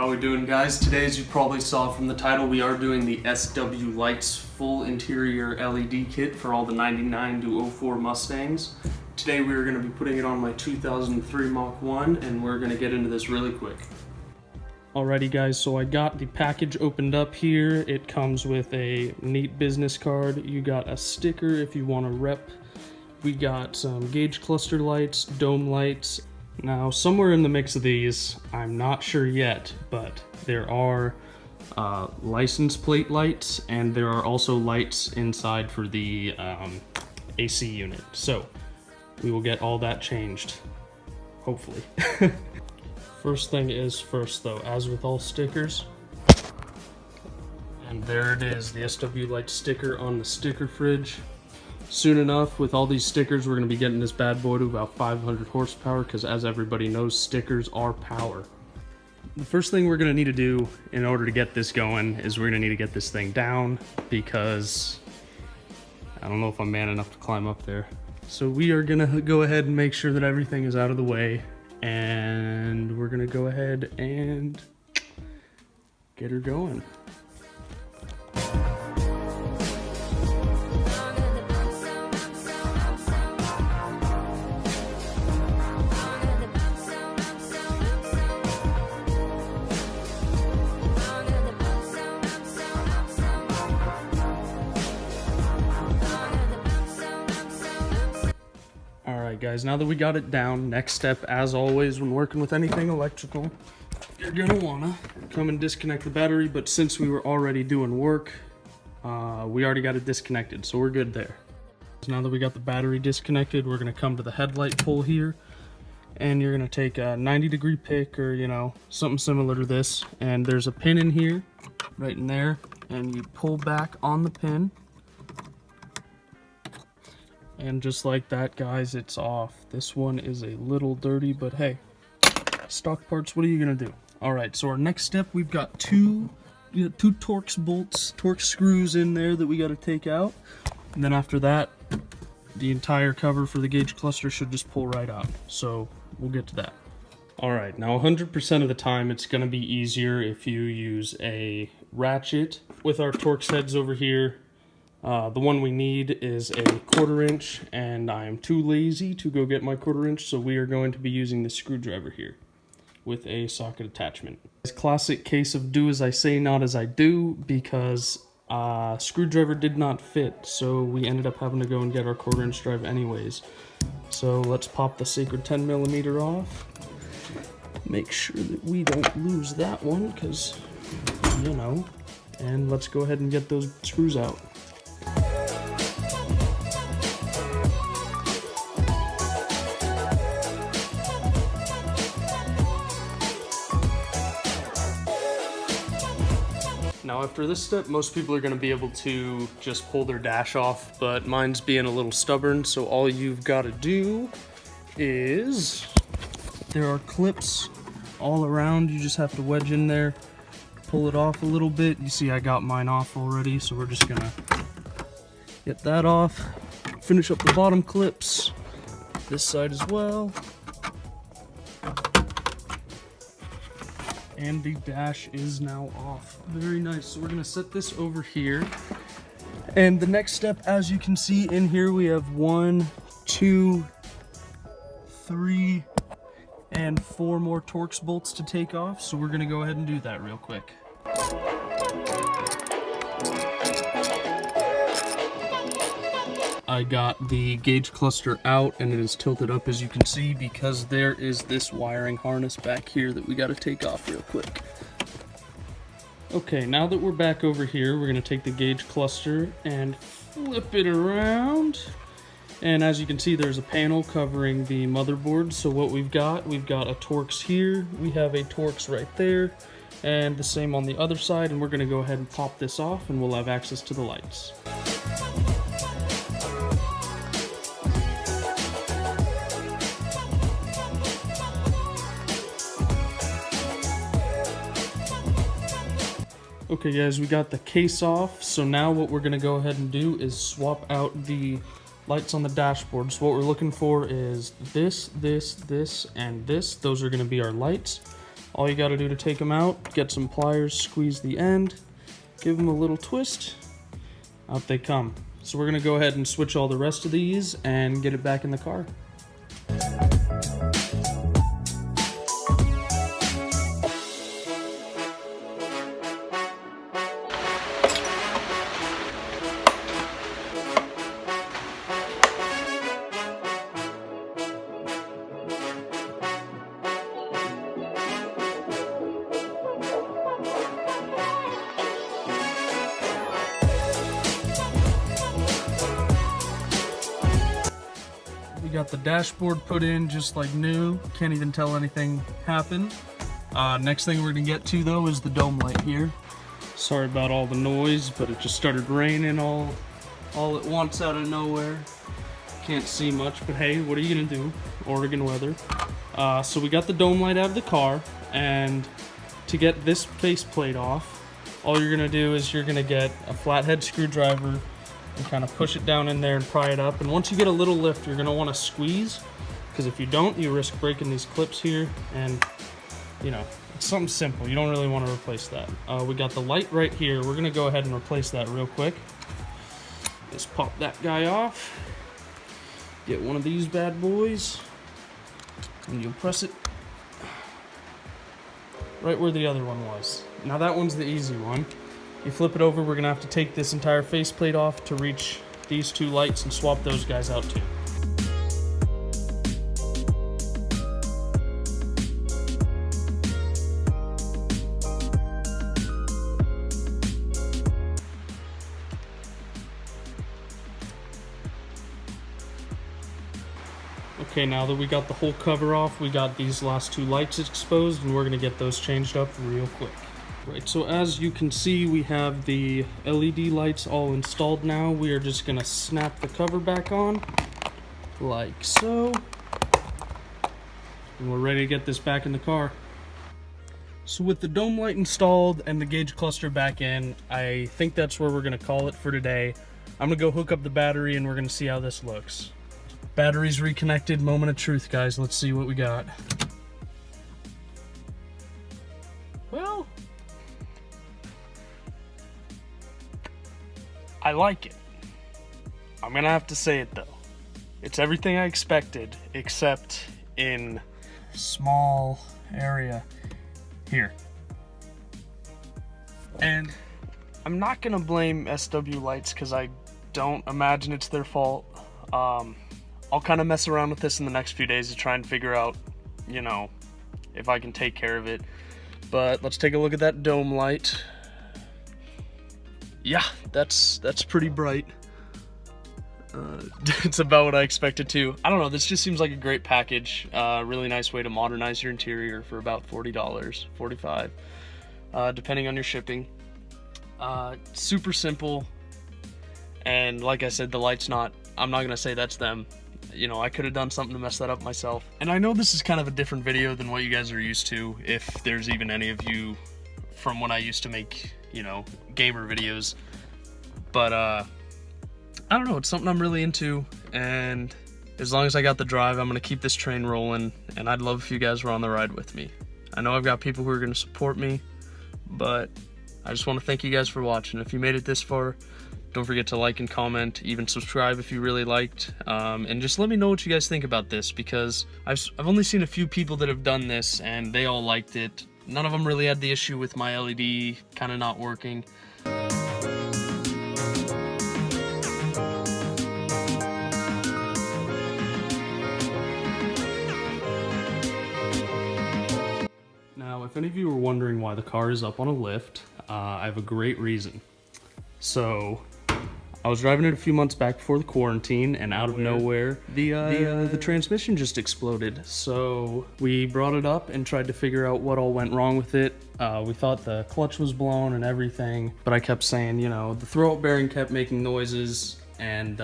How we doing, guys? Today, as you probably saw from the title, we are doing the SW Lights full interior LED kit for all the 99 to 04 Mustangs. Today we are going to be putting it on my 2003 Mach 1, and we're going to get into this really quick. Alrighty guys, so I got the package opened up here. It comes with a neat business card. You got a sticker if you want to rep. We got some gauge cluster lights, dome lights. Now, somewhere in the mix of these, I'm not sure yet, but there are license plate lights, and there are also lights inside for the AC unit. So, we will get all that changed, hopefully. First thing is first, though, as with all stickers. And there it is, the SW Light sticker on the sticker fridge. Soon enough, with all these stickers, we're going to be getting this bad boy to about 500 horsepower, because as everybody knows, stickers are power. The first thing we're going to need to do in order to get this going is we're going to need to get this thing down, because I don't know if I'm man enough to climb up there. So we are going to go ahead and make sure that everything is out of the way, and we're going to go ahead and get her going. Alright guys, now that we got it down, next step, as always when working with anything electrical, you're gonna wanna come and disconnect the battery, but since we were already doing work, we already got it disconnected, so we're good there. So now that we got the battery disconnected, we're gonna come to the headlight pole here, and you're gonna take a 90-degree pick, or something similar to this, and there's a pin in here, right in there, and you pull back on the pin. And just like that, guys, it's off. This one is a little dirty, but hey, stock parts, what are you gonna do? Alright, so our next step, we've got two Torx bolts, Torx screws in there that we gotta take out. And then after that, the entire cover for the gauge cluster should just pull right out. So we'll get to that. Alright, now 100% of the time, it's gonna be easier if you use a ratchet. With our Torx heads over here, the one we need is a 1/4 inch, and I am too lazy to go get my 1/4 inch, so we are going to be using the screwdriver here with a socket attachment. This classic case of do as I say, not as I do, because screwdriver did not fit, so we ended up having to go and get our 1/4 inch drive anyways. So let's pop the sacred 10mm off. Make sure that we don't lose that one, because, and let's go ahead and get those screws out. Now after this step, most people are going to be able to just pull their dash off, but mine's being a little stubborn, so all you've got to do is, there are clips all around, you just have to wedge in there, pull it off a little bit. You see I got mine off already, so we're just going to get that off, finish up the bottom clips, this side as well. And the dash is now off. Very nice. So we're gonna set this over here. And the next step, as you can see in here, we have 1, 2, 3, and 4 more Torx bolts to take off. So we're gonna go ahead and do that real quick. I got the gauge cluster out, and it is tilted up, as you can see, because there is this wiring harness back here that we got to take off real quick. Okay, now that we're back over here, we're going to take the gauge cluster and flip it around. And as you can see, there's a panel covering the motherboard. So what we've got a Torx here, we have a Torx right there, and the same on the other side, and we're going to go ahead and pop this off, and we'll have access to the lights. Okay guys, we got the case off, so now what we're going to go ahead and do is swap out the lights on the dashboard. So what we're looking for is this, and this. Those are going to be our lights. All you gotta do to take them out, get some pliers, squeeze the end, give them a little twist, out they come. So we're gonna go ahead and switch all the rest of these and get it back in the car. We got the dashboard put in just like new. Can't even tell anything happened. Next thing we're gonna get to though is the dome light here. Sorry about all the noise, but it just started raining all at once out of nowhere. Can't see much, but hey, what are you gonna do? Oregon weather. So we got the dome light out of the car, and to get this faceplate off, all you're gonna do is you're gonna get a flathead screwdriver and kind of push it down in there and pry it up. And once you get a little lift, you're gonna wanna squeeze, because if you don't, you risk breaking these clips here, and you know, it's something simple. You don't really wanna replace that. We got the light right here. We're gonna go ahead and replace that real quick. Just pop that guy off. Get one of these bad boys, and you'll press it right where the other one was. Now that one's the easy one. You flip it over, we're gonna have to take this entire faceplate off to reach these two lights and swap those guys out too. Okay, now that we got the whole cover off, we got these last two lights exposed, and we're gonna get those changed up real quick. Right, so as you can see, we have the LED lights all installed now. We are just gonna snap the cover back on, like so. And we're ready to get this back in the car. So with the dome light installed and the gauge cluster back in, I think that's where we're gonna call it for today. I'm gonna go hook up the battery and we're gonna see how this looks. Batteries reconnected, moment of truth, guys. Let's see what we got. Well, I like it. I'm gonna have to say it though. It's everything I expected, except in small area here. And I'm not gonna blame SW Lights because I don't imagine it's their fault. I'll kind of mess around with this in the next few days to try and figure out, you know, if I can take care of it. But let's take a look at that dome light. Yeah, that's pretty bright. It's about what I expected to. I don't know, this just seems like a great package. Really nice way to modernize your interior for about $40, $45, depending on your shipping. Super simple. And like I said, the light's I'm not gonna say that's them. You know, I could have done something to mess that up myself. And I know this is kind of a different video than what you guys are used to, if there's even any of you from when I used to make, you know, gamer videos. But I don't know, it's something I'm really into, and as long as I got the drive, I'm gonna keep this train rolling, and I'd love if you guys were on the ride with me. I know I've got people who are gonna support me, but I just want to thank you guys for watching. If you made it this far, don't forget to like and comment, even subscribe if you really liked, and just let me know what you guys think about this, because I've only seen a few people that have done this, and they all liked it. None of them really had the issue with my LED kind of not working. Now, if any of you were wondering why the car is up on a lift, I have a great reason. So, I was driving it a few months back before the quarantine, and out of nowhere, the transmission just exploded. So we brought it up and tried to figure out what all went wrong with it. We thought the clutch was blown and everything, but I kept saying, you know, the throwout bearing kept making noises, and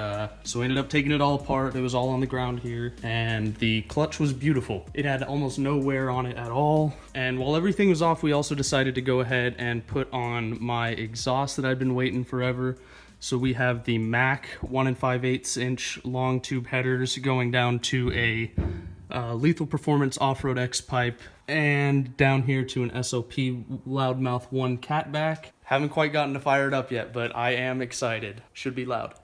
so we ended up taking it all apart. It was all on the ground here, and the clutch was beautiful. It had almost no wear on it at all. And while everything was off, we also decided to go ahead and put on my exhaust that I'd been waiting forever. So we have the Mac 1 5/8 inch long tube headers going down to a Lethal Performance Off-Road X-Pipe, and down here to an SOP Loudmouth 1 Catback. Haven't quite gotten to fire it up yet, but I am excited. Should be loud.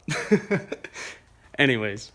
Anyways.